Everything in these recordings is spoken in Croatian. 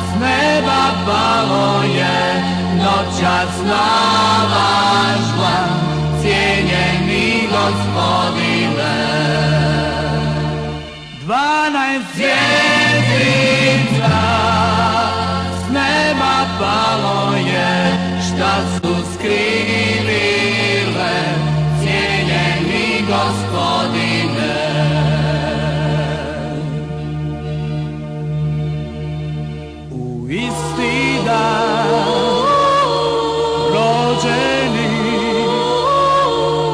s neba palo je, noćas navažla, cijenjeni gospodine. 12 zvjezdica s neba palo je, šta su skrivile, cijenjeni gospodine. U isti dan rođeni,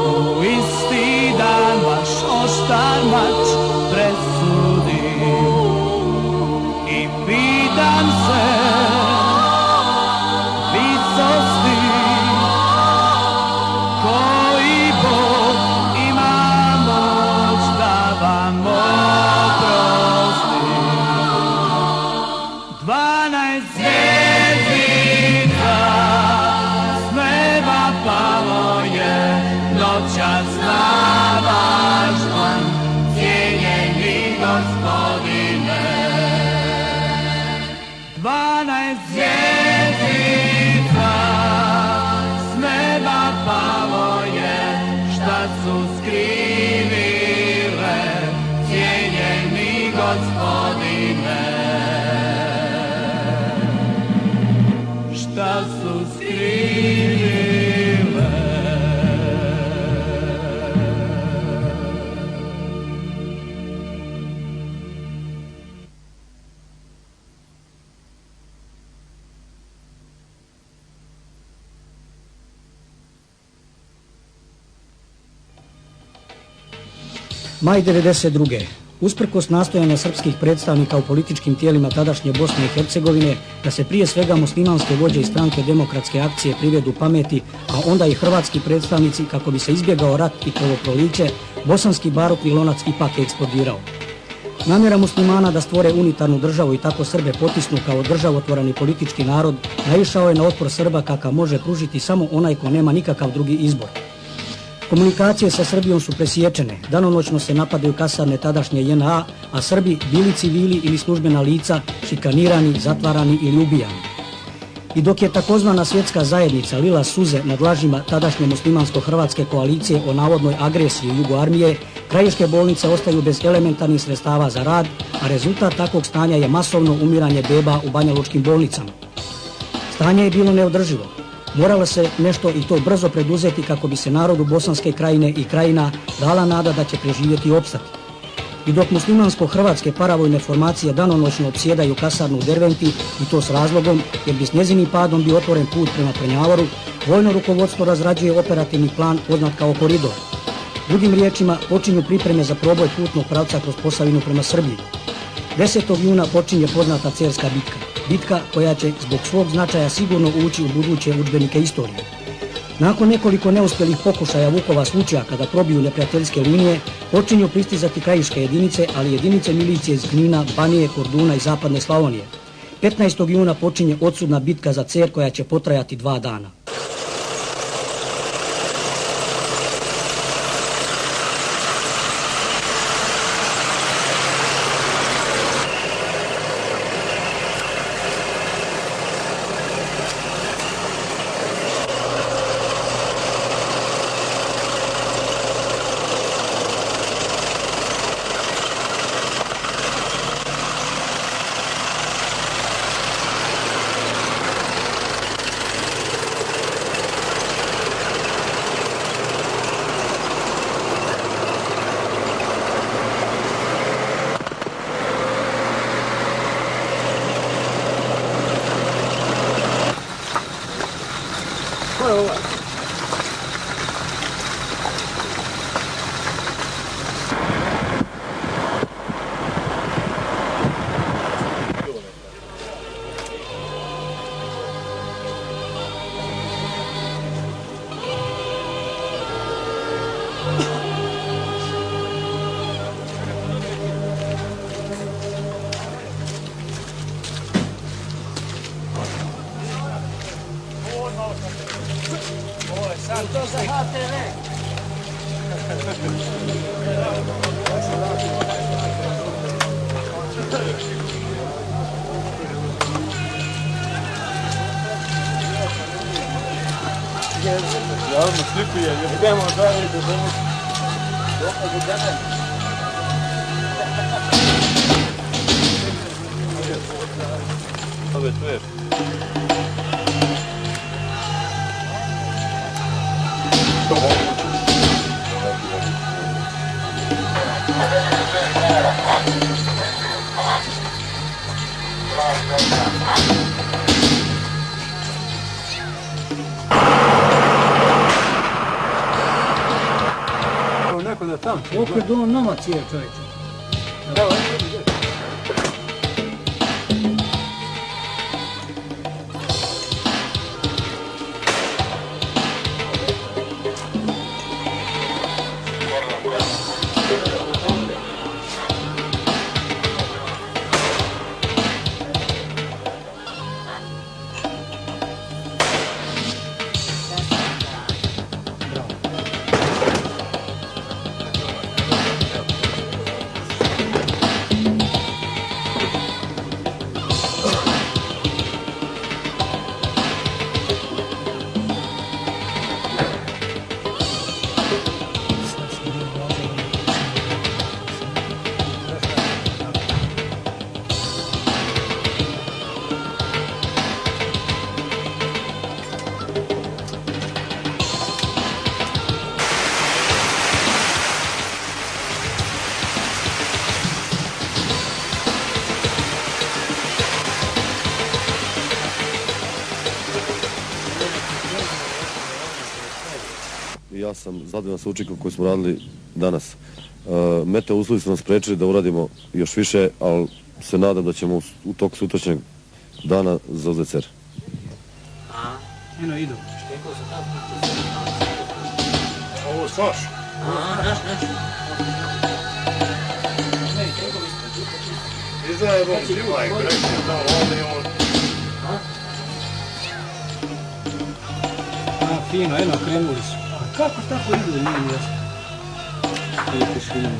u isti dan vaš oštar mač presudi i pitam se vicosti koji Bog ima moć da vam oprosti. 12 zvjezdica s neba palo je, noćas navažla, cijenjeni gospodine. 12 zvjezdica s neba palo je, šta su skrivile, cijenjeni gospodine. Šta su skrivile. Maj 92. Usprkos nastojanja srpskih predstavnika u političkim tijelima tadašnje Bosne i Hercegovine da se prije svega muslimanske vođe i stranke Demokratske akcije privedu pameti, a onda i hrvatski predstavnici kako bi se izbjegao rat i krvoproliće, bosanski barokni lonac ipak je eksplodirao. Namjera muslimana da stvore unitarnu državu i tako Srbe potisnu kao državotvorani politički narod naišao je na otpor Srba kakav može pružiti samo onaj ko nema nikakav drugi izbor. Komunikacije sa Srbijom su presječene, danonoćno se napadaju kasarne tadašnje JNA, a Srbi, bili civili ili službena lica, šikanirani, zatvarani ili ubijani. I dok je takozvana svjetska zajednica lila suze nad lažima tadašnje muslimansko-hrvatske koalicije o navodnoj agresiji Jugoarmije, krajiške bolnice ostaju bez elementarnih sredstava za rad, a rezultat takvog stanja je masovno umiranje beba u banjalučkim bolnicama. Stanje je bilo neodrživo. Moralo se nešto i to brzo preduzeti kako bi se narodu Bosanske krajine i krajina dala nada da će preživjeti i opstati. I dok muslimansko-hrvatske paravojne formacije danonoćno opsjedaju kasarnu u Derventi, i to s razlogom jer bi s njezinim padom bio otvoren put prema Trnjavoru, vojno rukovodstvo razrađuje operativni plan poznat kao koridor. Drugim riječima počinju pripreme za proboj putnog pravca kroz Posavinu prema Srbiji. 10. juna počinje poznata Cerska bitka. Bitka koja će zbog svog značaja sigurno ući u buduće udžbenike istorije. Nakon nekoliko neuspjelih pokušaja Vukova slučajaka da probiju neprijateljske linije, počinju pristizati krajiške jedinice, ali jedinice milicije iz Knina, Banije, Korduna i zapadne Slavonije. 15. juna počinje odsudna bitka za Cer koja će potrajati 2 dana. To za HTV. Naravno, slipuje, idemo dalje do domu. Dokaz u tebe. Ove, tu je. Neko da tam. Opet on nomac je, čovječe. Evo, Ja sam zadovoljan sa učinkom koji smo radili danas. Meteo uslovi su nas sprečili da uradimo još više, ali se nadam da ćemo u toku sutrašnjeg dana zauzeti cer. Eno idu. ovo soš. Izdaje vam živaj, grešnje, da ovdje on. Fino, eno, krenuli su. A kako tako idu, nije mi jasno. Vidite švinom.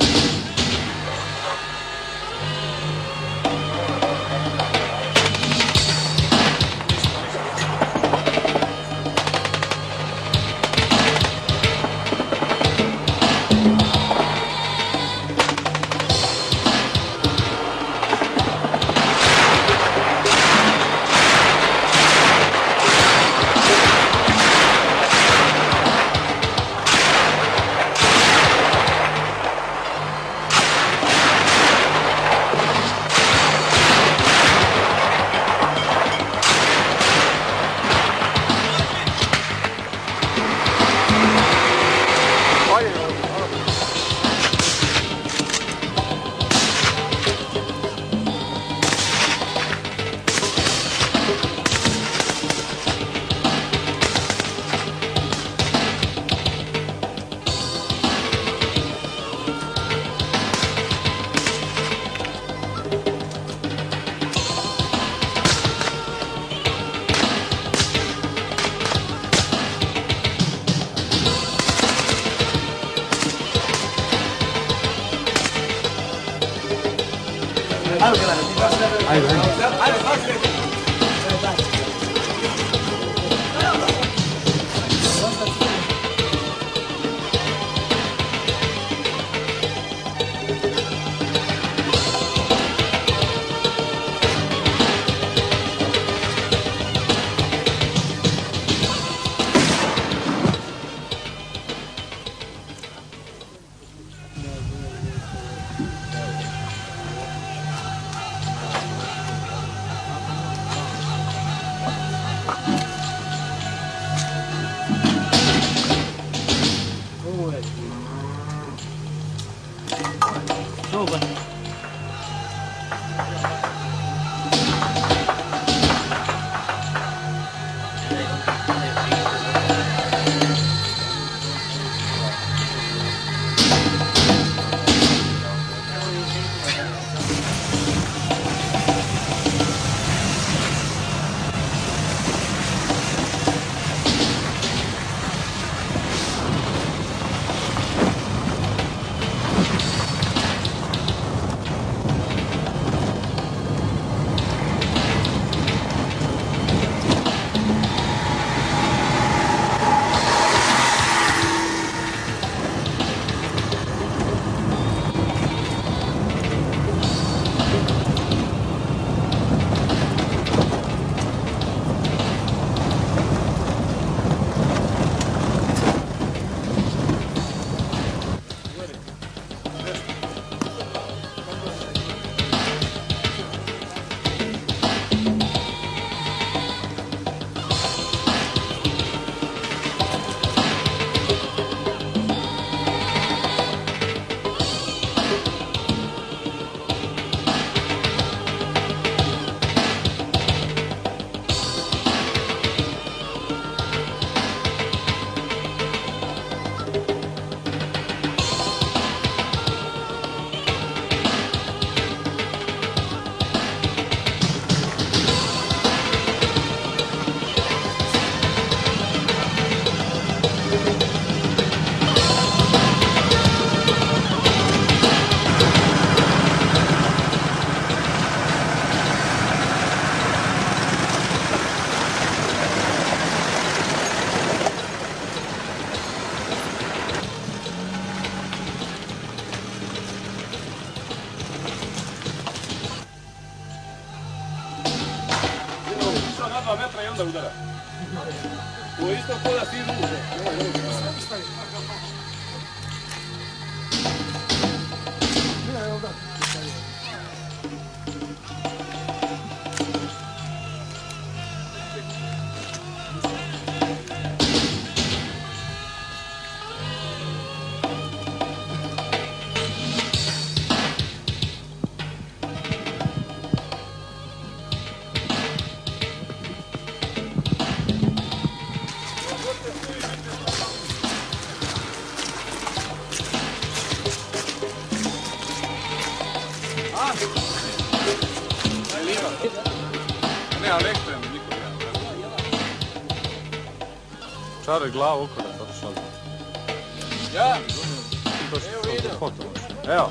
2 metra i onda udara. To je isto ko da si izvuče. Ne, ali ekstremno, niko ne. Čare glavu ukora, sad šalje. Ja? Evo idem. Evo.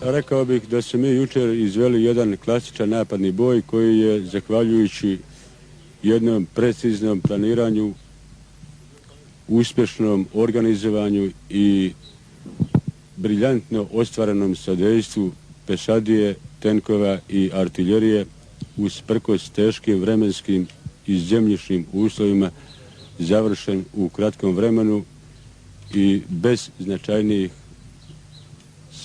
Rekao bih da smo mi jučer izveli jedan klasičan napadni boj koji je, zahvaljujući jednom preciznom planiranju, uspješnom organizovanju i briljantno ostvarenom sadejstvu pešadije, tenkova i artiljerije, usprkos teškim vremenskim i zemljišnim uslovima, završen u kratkom vremenu i bez značajnijih,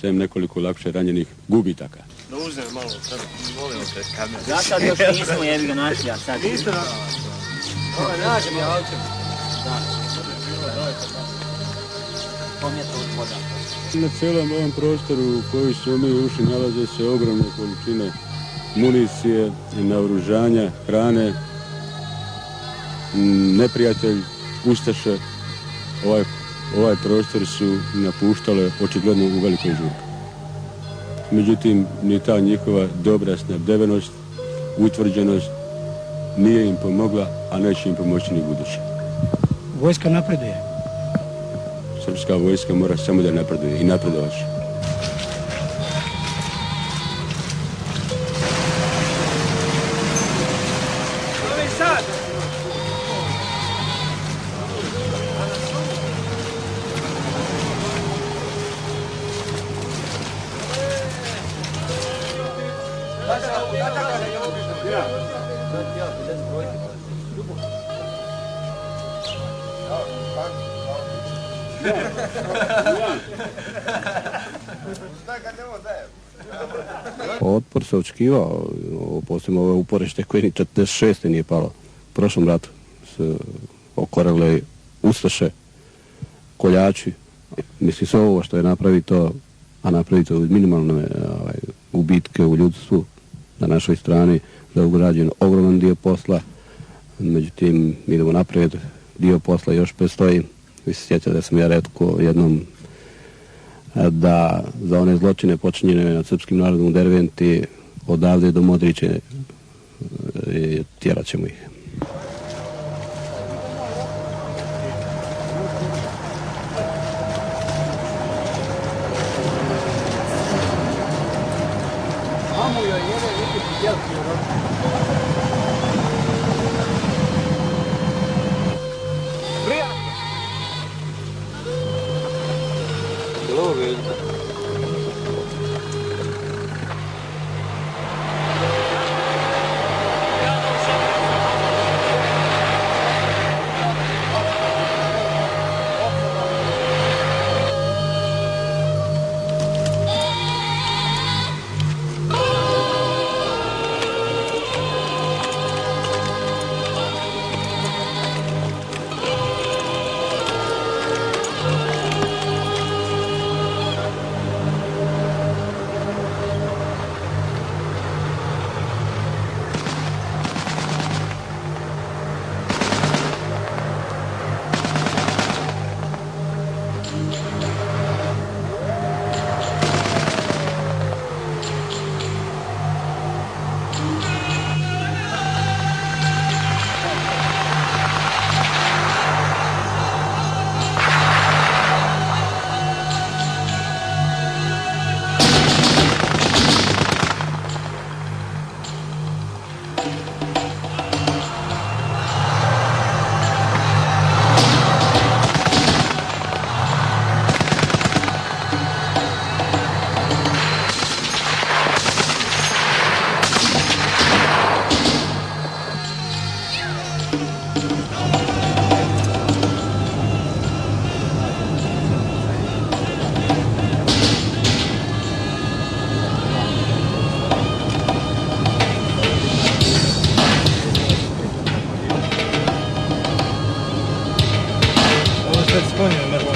sem nekoliko lakše ranjenih gubitaka. Da uzem malo, sad volimo te kamer. Za sad još nismo jebi ga našli, a sad... Niste na... Nađem ja autom. Da. Pomjeto od voda. Na cijelom ovom prostoru u koji smo mi ušli nalaze se ogromne količine municije, naoružanja, hrane. Neprijatelj, ustaše, ovaj prostor su napuštale očigledno u velikoj žurki. Međutim, ni ta njihova dobra snabdevenost, utvrđenost nije im pomogla, a neće im pomoći ni buduće. Vojska napreduje. Srpska vojska mora samo da napreduje i napredovat će. Otpor se očekivao, posebno ove uporište koje ni 46. nije palo. U prošlom ratu se okorele ustaše, koljači. Mislim, sve ovo što je napravito, a napravito uz minimalne gubitke u ljudstvu na našoj strani, da je urađen ogroman dio posla. Međutim, mi idemo naprijed, dio posla još predstoji. Vi se sjećate da sam ja rekao jednom da za one zločine počinjene nad srpskim narodom u Derventi odavde do Modriće tjerat ćemo ih. već sklonio mrtvo.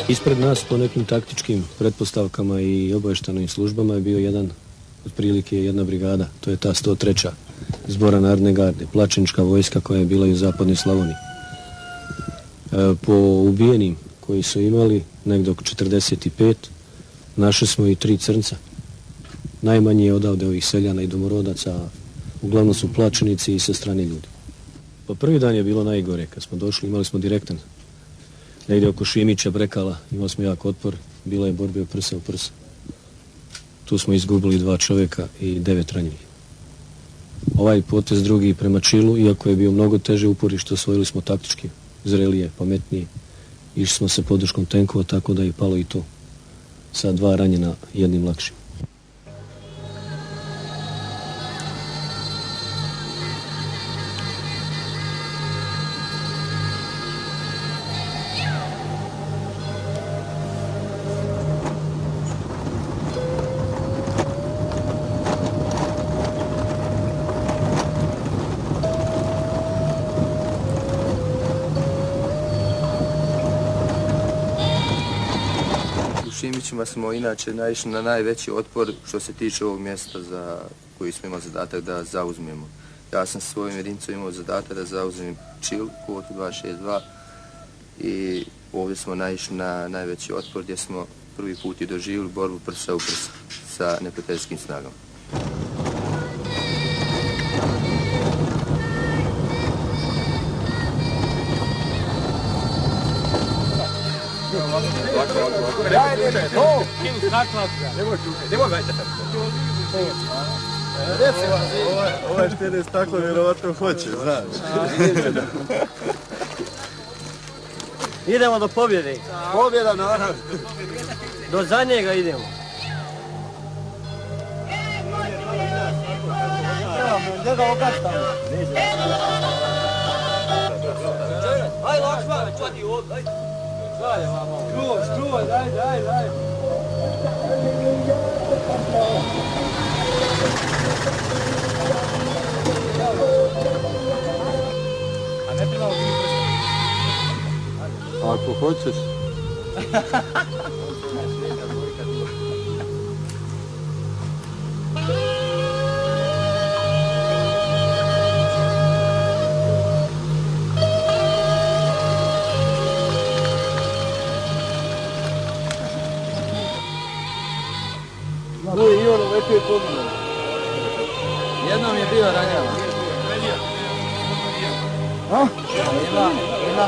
Ispred nas po nekim taktičkim pretpostavkama i obavještajnim službama je bio otprilike jedna brigada, to je ta 103. Zbora narodne garde, plaćenička vojska koja je bila i u zapadnoj Slavoniji. Po ubijenim koji su imali, negdje oko 45, našli smo i 3 crnca. Najmanje je odavde ovih seljana i domorodaca, uglavnom su plaćenici i sa strane ljudi. Pa prvi dan je bilo najgore, kad smo došli imali smo direktan. Negdje oko Šimića, Brekala, imali smo jak otpor, bila je borba prsa u prsa. Tu smo izgubili 2 čovjeka i 9 ranjenih. Ovaj potez drugi prema Čilu, iako je bio mnogo teže uporište, osvojili smo taktički, zrelije, pametnije. Išli smo se podrškom tenkova, tako da je palo i to. Sa 2 ranjena, jednim lakšim. U Šimićima smo inače naišli na najveći otpor što se tiče ovog mjesta za koji smo imali zadatak da zauzmemo. Ja sam sa svojim jedinicom imao zadatak da zauzmem Čil, kvotu 262 i ovdje smo naišli na najveći otpor gdje smo prvi put i doživjeli borbu prsa u prsa sa neprijateljskim snagama. Ovaj štene staklo vjerovatno hoće, znaš. Idemo do pobjede. Pobjeda, naravno. Do zadnjega idemo. Aj, Lakšman, čuti ovdje, aj. Skruvaj, daj. A ne trebamo biti prstani. Ako hoćeš. Jednom je bio ranjava. Ima.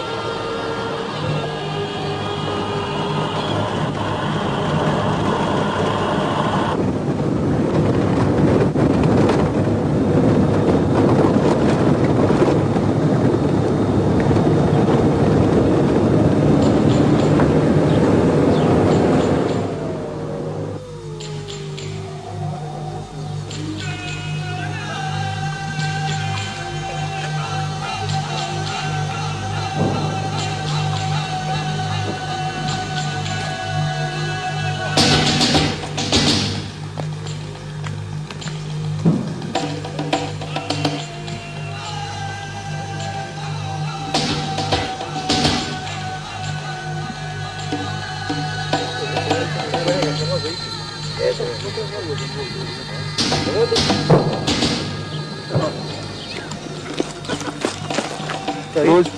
Prođi.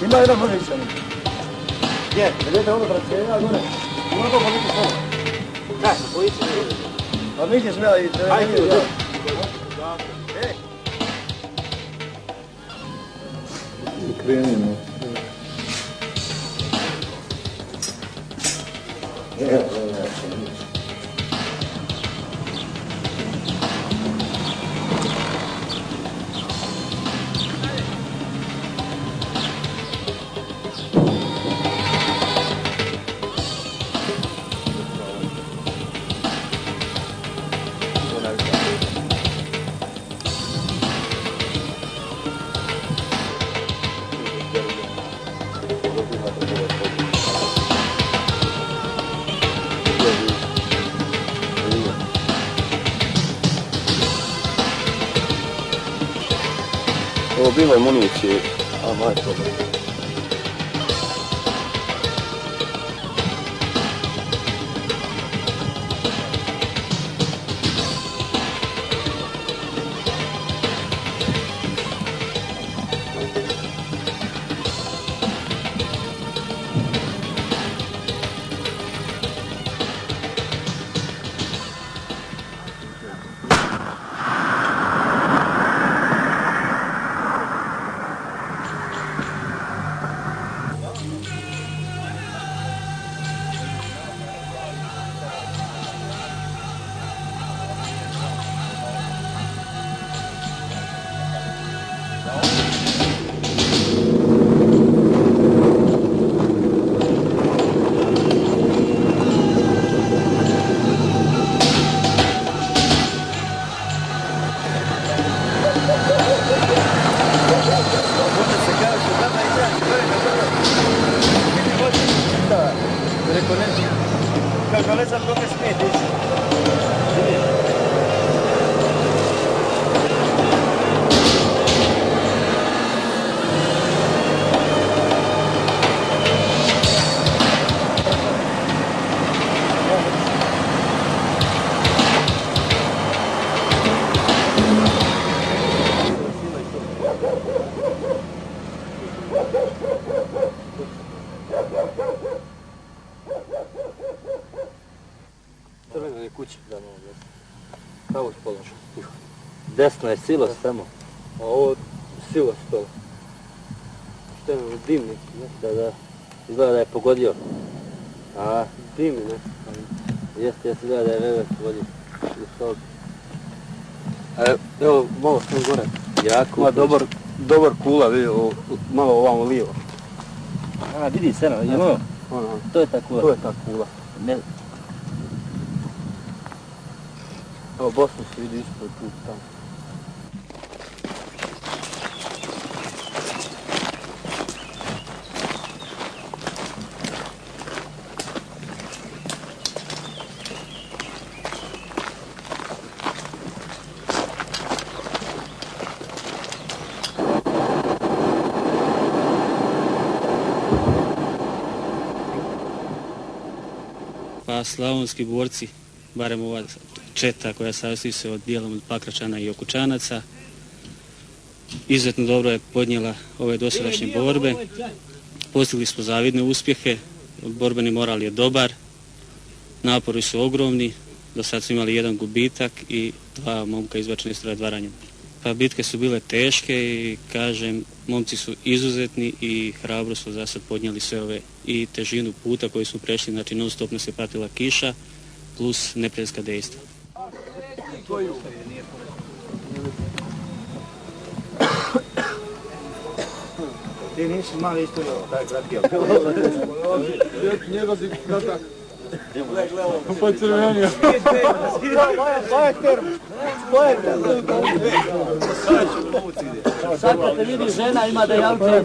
Ima jedan Mrvićan. Gdje? Gledajte ono pracijenja, gore. Ima to politi sve. Kako, politi sve? Pa mi ćeš mela i... Ajde, krenimo. Ovo bilo je municije, a majko. Kaže, ne znam dok je smijet ići. Crvene kuće da mogu desno. Pravo spoloža. Desno je silos samo. A ovo silos to. Što je dim neki, da. Izgleda da je pogodio. A dim je neki. Jeste, izgleda da je veve pogodio. Evo, malo sam gore. Jako. Ima dobar kula, vidi, malo ovamo lijevo. A, vidi se, ono, to je ta kula. To je ta kula. Ne. Evo, Bosnu se vidi ispod tu, tamo. Pa slavonski borci, barem ova četa koja sastoji se od dijelom od Pakračana i Okučanaca, izuzetno dobro je podnijela ove dosadašnje borbe. Postigli smo zavidne uspjehe, borbeni moral je dobar, napori su ogromni, do sad su imali jedan gubitak i 2 momka izbačena iz stroja, 2 ranjena. Pa bitke su bile teške i kažem, momci su izuzetni i hrabro su za sad podnijeli sve ove i težinu puta koji su prešli, znači non stop nas je pratila kiša plus neprijateljska dejstva. Ti nisi mali ispunio taj kratki. Njega si kratak. Pa crvenio. Sad kad te vidi žena ima da javče.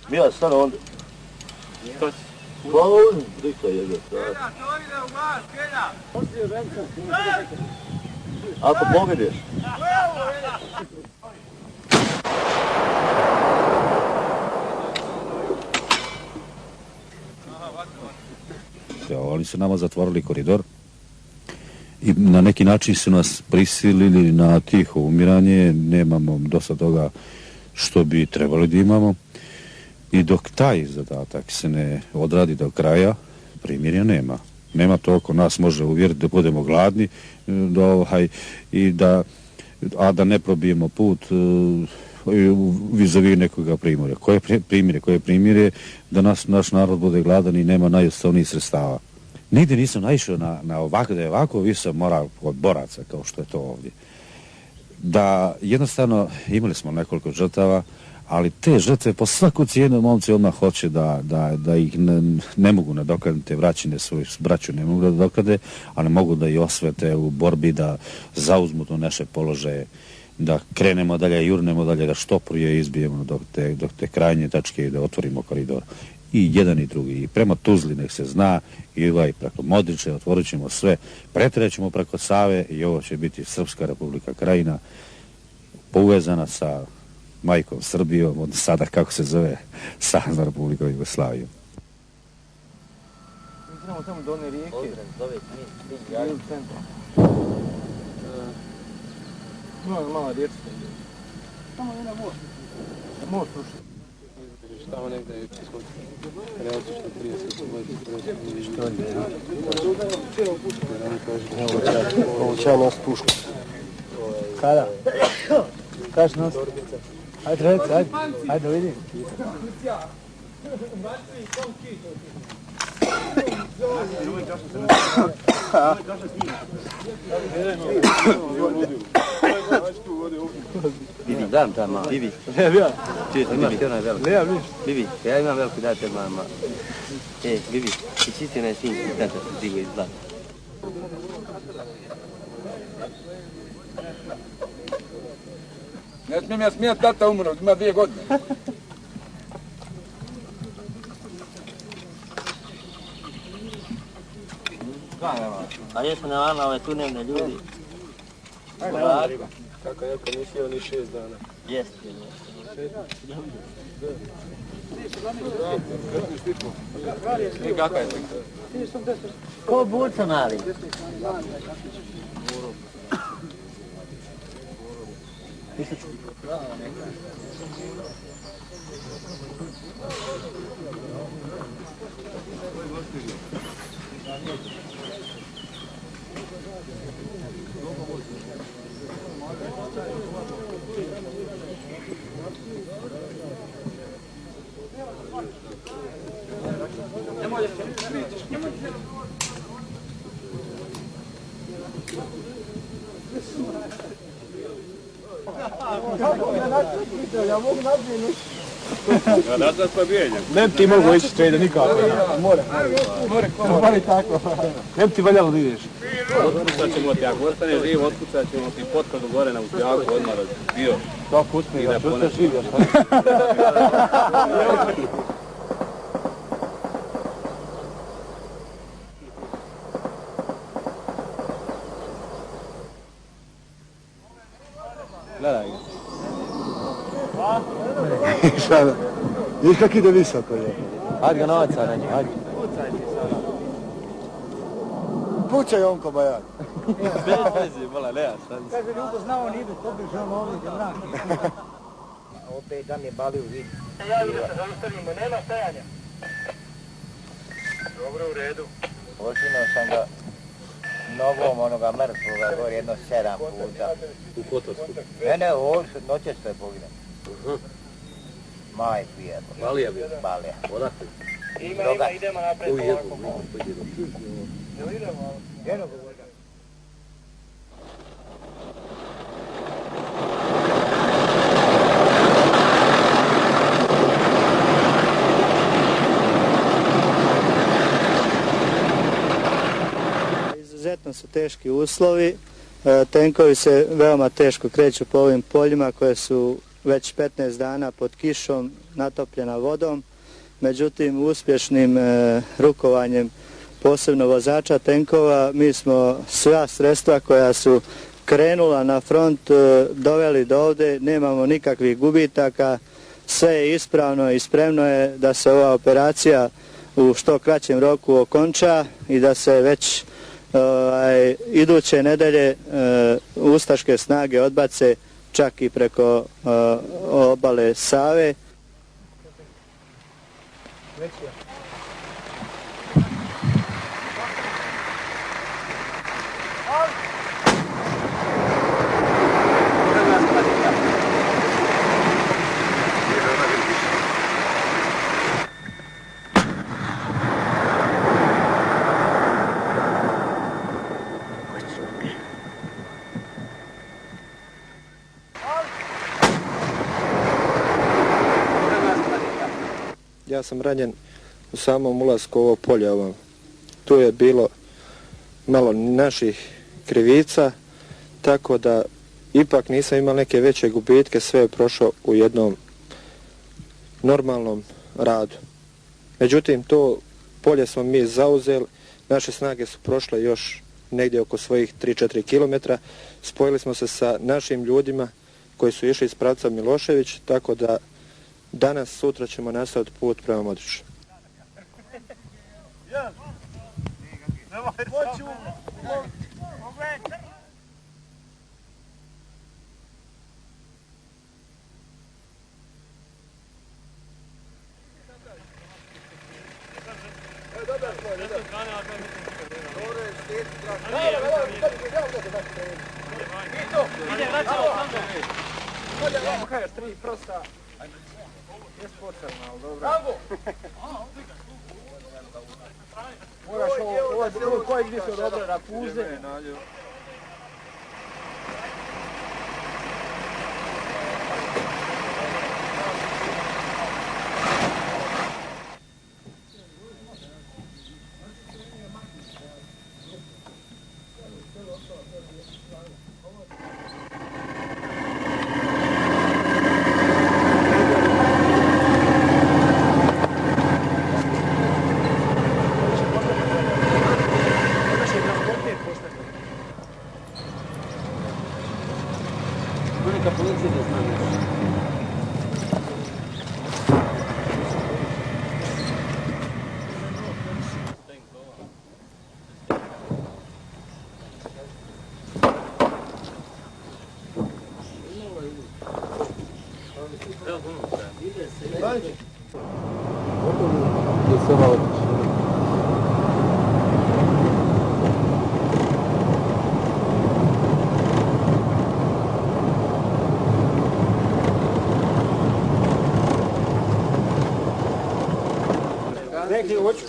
Mila, stano onda. Pauzi, prika jebe. Ako pobediš. Oni su nama zatvorili koridor i na neki način su nas prisilili na tiho umiranje, nemamo dosta toga što bi trebali da imamo i dok taj zadatak se ne odradi do kraja, primirja nema. Nema to oko nas može uvjeriti da budemo gladni a da ne probijemo put vizavi nekoga primorja. Koje primirje da naš narod bude gladan i nema najosnovnijih sredstava. Nigdje nisam naišao na ovako, da je ovako visok moral od boraca kao što je to ovdje. Da jednostavno imali smo nekoliko žrtava, ali te žrtve po svaku cijenu momci odmah hoće da ih ne mogu nadoknaditi, vraćine svoju braću ne mogu da nadoknade, ali mogu da i osvete u borbi, da zauzmu to naše položaje, da krenemo dalje, jurnemo dalje, da što prije izbijemo dok te krajnje tačke i da otvorimo koridor. I jedan i drugi. I prema Tuzli nek se zna, i preko Modriče otvorit ćemo sve, pretrećemo preko Save i ovo će biti Srpska Republika Krajina povezana sa majkom Srbijom, od sada kako se zove Savezna Republika Jugoslavijom. Znamo tamo do one rijeke. Mala riječka. Tamo je jedna most. Most ruši. Tamo negdje je iskod realci što prije se osvoboditi. Što je? Ovo će ja nos pušku. Kada? Kaš nos? Ajde, reci, ajde vidim. Bibi, dam ta mama. Bibi. Imaš ti onaj veliki. Bibi, ja imam veliki, daj te mama. Bibi, i čisti onaj sinjski tata se digo iz zlata. Ne smijem ja smijat, tata umro, ima 2 godine. A jesmo na vama ove tunevne ljudi. Kako je komisija, ni 6 dana. Jeste. I kakva je slika? Ko burca mali? Ja mogu nadvijenuti. Ja nazad pobijenjem. Ne bi ti mogu ići strede, nikako. More tako. Ne bi ti valjalo da ideš. Otkucat ćemo ti, ako ostane živ, otkucat ćemo ti potkladu gore na uspjaku, odmah bio. Da, pusti ga, što ste živio? Gledaj ga. Sada, viš kak ide visoko je. Hajde ga novaca na njih, hajde. Pućaj onko bajak. Bez vezi, bola, nema šta. Kaže, Ljubo znao ni idu, pobiš ono ovdje gdje mrak. Opet da mi je bali u vidu. Javim da se zaustavimo, nema stajanja. Dobro, u redu. Očinuo sam ga nogom onoga mrtvoga gore jedno 7 puta. U Kotorsku. Ne, noće što je poginuo. Majku jedno. Balija bio? Balija. Odakle? Idemo napred. Idemo. Izuzetno su teški uslovi, tenkovi se veoma teško kreću po ovim poljima koje su već 15 dana pod kišom natopljena vodom. međutim uspješnim rukovanjem posebno vozača tenkova mi smo sva sredstva koja su krenula na front doveli do ovdje, nemamo nikakvih gubitaka, sve je ispravno i spremno je da se ova operacija u što kraćem roku okonča i da se već iduće nedelje ustaške snage odbace čak i preko obale Save. Ja sam ranjen u samom ulasku ovog polja ovom. Tu je bilo malo naših krivica, tako da ipak nisam imao neke veće gubitke, sve je prošlo u jednom normalnom radu. Međutim, to polje smo mi zauzeli, naše snage su prošle još negdje oko svojih 3-4 km, spojili smo se sa našim ljudima koji su išli iz pravca Milošević, tako da danas, sutra ćemo nastaviti put prema Modriću. Moraš ovo koji gdje se dobro rapuze. Rekli hoću.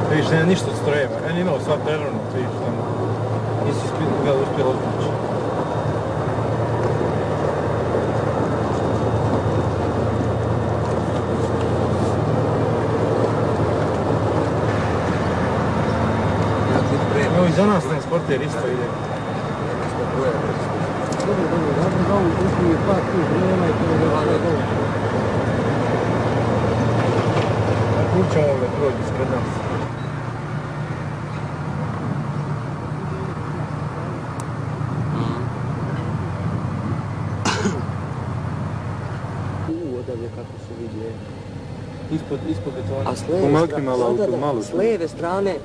Vidiš, nema ništa od strojeva. Ja nije imao sva prerano, vidiš tamo. Nisi ga uspjelo odvući. Evo i za nas transporter isto ide. Kuća ovoga prođe ispred nas. Odavlje kako se vidi. Ispod betona. A s lijeve strane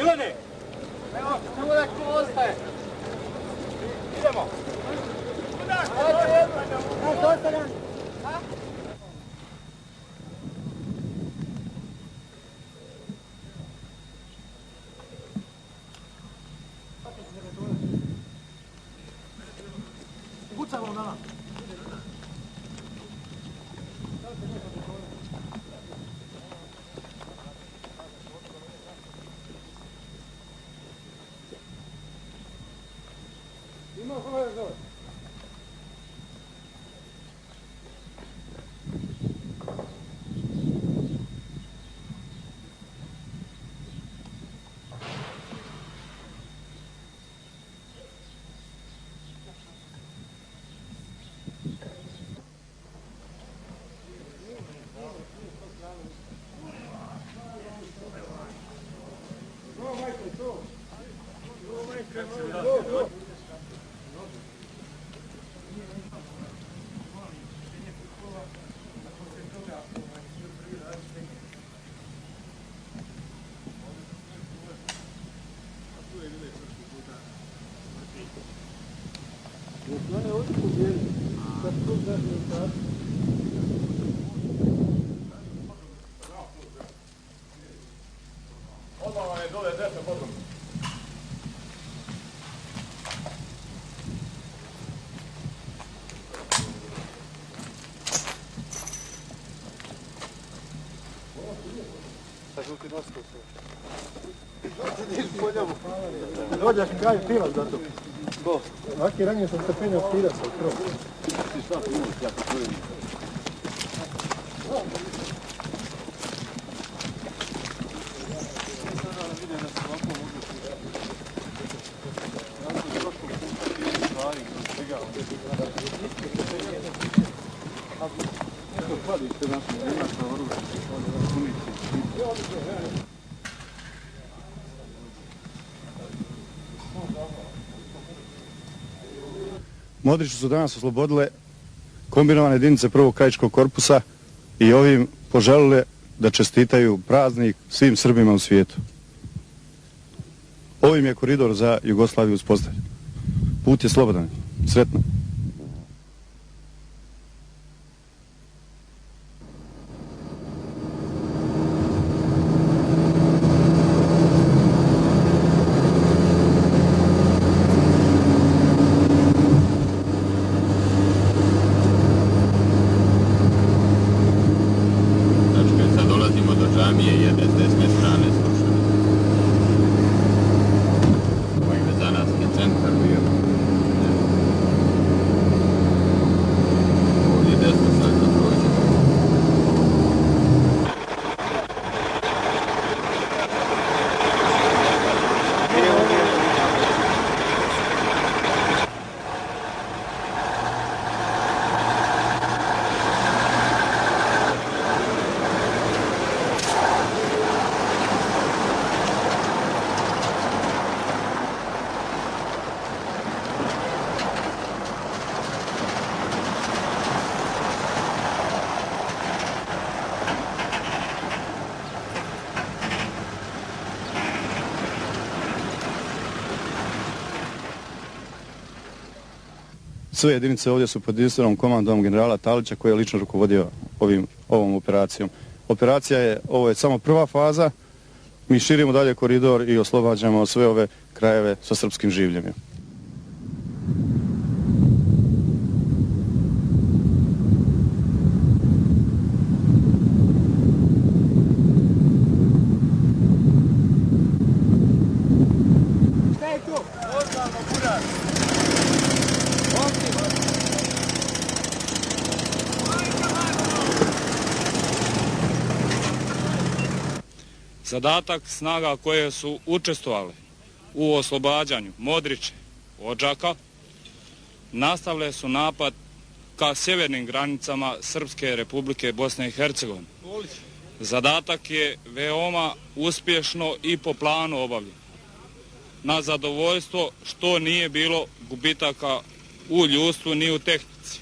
Ivane! Evo, samo da ko ostaje. Idemo. Pucamo na nas. Odmah je dole desno potom. Dođeš mi kaj pivac za to. Ko? Ovaki ranije sam se penjao pira sa krov. Ti šta pivac, ja to čujem. Modrići su danas oslobodile kombinovane jedinice prvog krajiškog korpusa i ovim poželile da čestitaju praznik svim Srbima u svijetu. Ovim je koridor za Jugoslaviju uspostavljen. Put je slobodan. Sretno. Sve jedinice ovdje su pod jedinstvenom komandom generala Talića koji je lično rukovodio ovom operacijom. Ovo je samo prva faza, mi širimo dalje koridor i oslobađamo sve ove krajeve sa srpskim življenjem. Zadatak snaga koje su učestvovale u oslobađanju Modriče, Odžaka, nastavile su napad ka sjevernim granicama Srpske Republike Bosne i Hercegovine. Zadatak je veoma uspješno i po planu obavljen. Na zadovoljstvo što nije bilo gubitaka u ljudstvu ni u tehnici.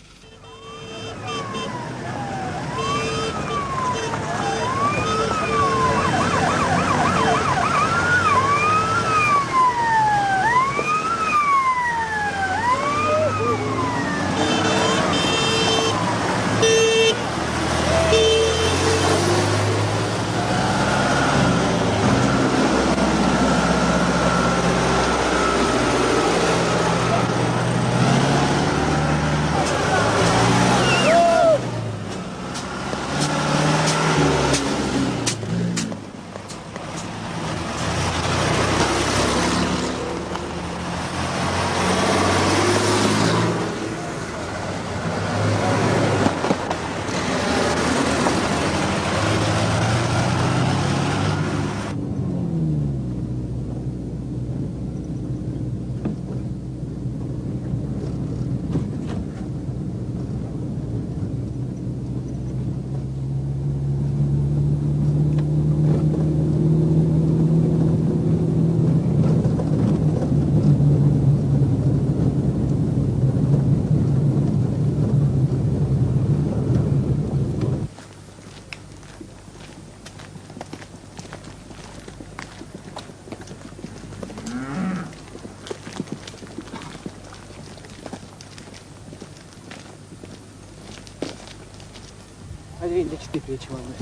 Ajde vidim gdje će ti prijeći ovdje.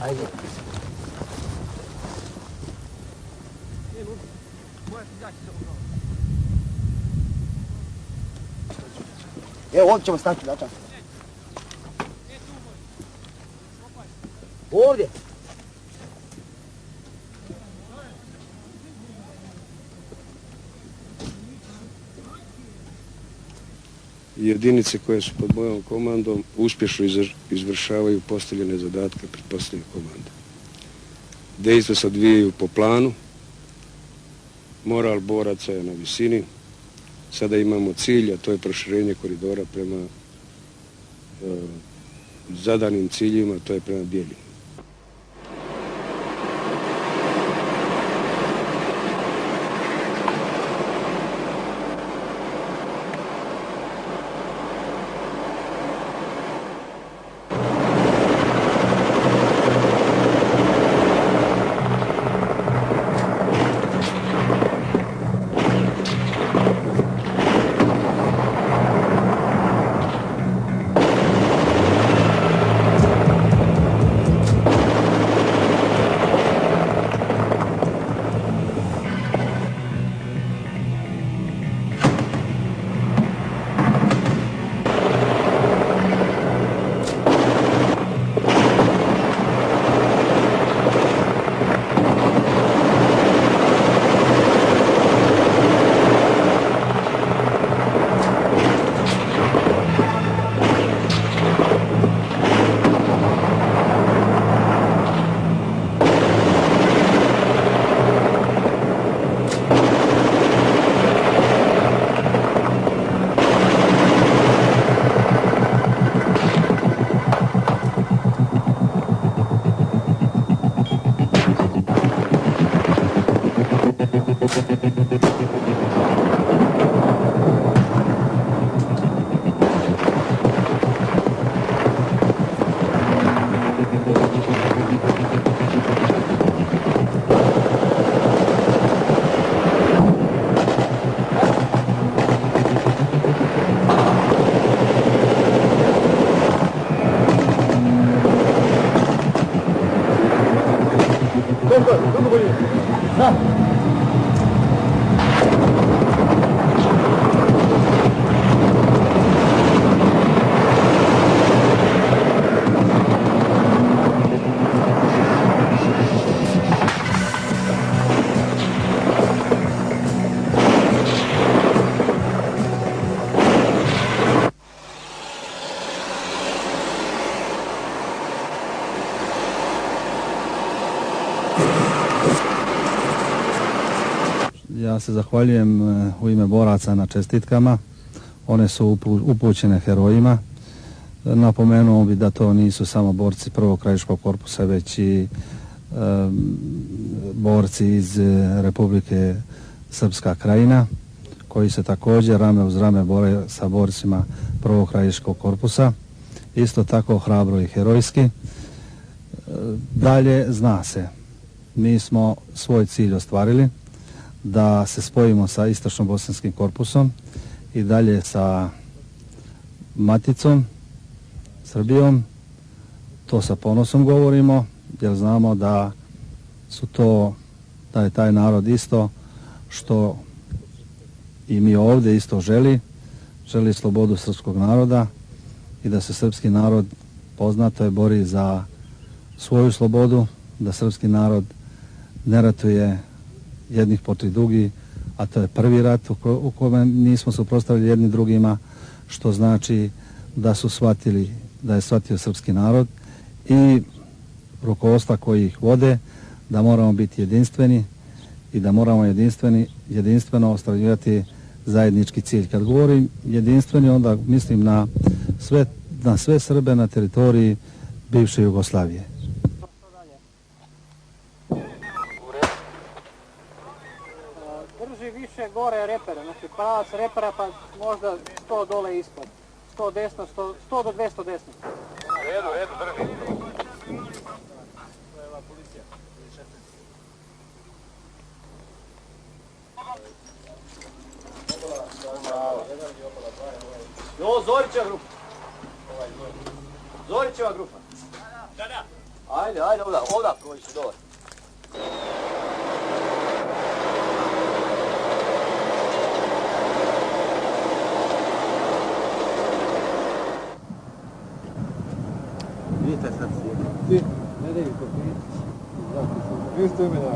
Ajde. Evo ovdje ćemo stati, da čas. Ovdje. Jedinice koje su pod mojom komandom uspješno izvršavaju postavljene zadatke pred postavljenim komandom. Dejstva se odvijaju po planu, moral boraca je na visini, sada imamo cilj, a to je proširenje koridora prema zadanim ciljima, to je prema Bijeljini. Ja se zahvaljujem u ime boraca na čestitkama. One su upućene herojima. Napomenuo bi da to nisu samo borci prvog krajiškog korpusa, već i borci iz Republike Srpska Krajina, koji se također rame uz rame bore sa borcima prvog krajiškog korpusa. Isto tako hrabro i herojski. Dalje zna se, mi smo svoj cilj ostvarili, da se spojimo sa istočno-bosanskim korpusom i dalje sa maticom, Srbijom. To sa ponosom govorimo, jer znamo da je taj narod isto što i mi ovdje isto želi slobodu srpskog naroda i da se srpski narod, poznato je, bori za svoju slobodu, da srpski narod ne ratuje jednih protiv drugih, a to je prvi rat u kome nismo suprotstavili jedni drugima, što znači da su shvatili, da je shvatio srpski narod i rukovodstva koji ih vode, da moramo biti jedinstveni i da moramo jedinstveno ostvarivati zajednički cilj. Kad govorim jedinstveni, onda mislim na sve Srbe na teritoriji bivše Jugoslavije. Drži više gore repera, znači pravac repera pa možda 100 dole ispod. 100 desno, 100 do 200 desno. Redu, drži. Jo, Zorićeva grupa. Zorićeva grupa. Da. Ajde, ovda koji su dole. Vidite sad svijet. Ne da ih popiti. Vi ste ime da.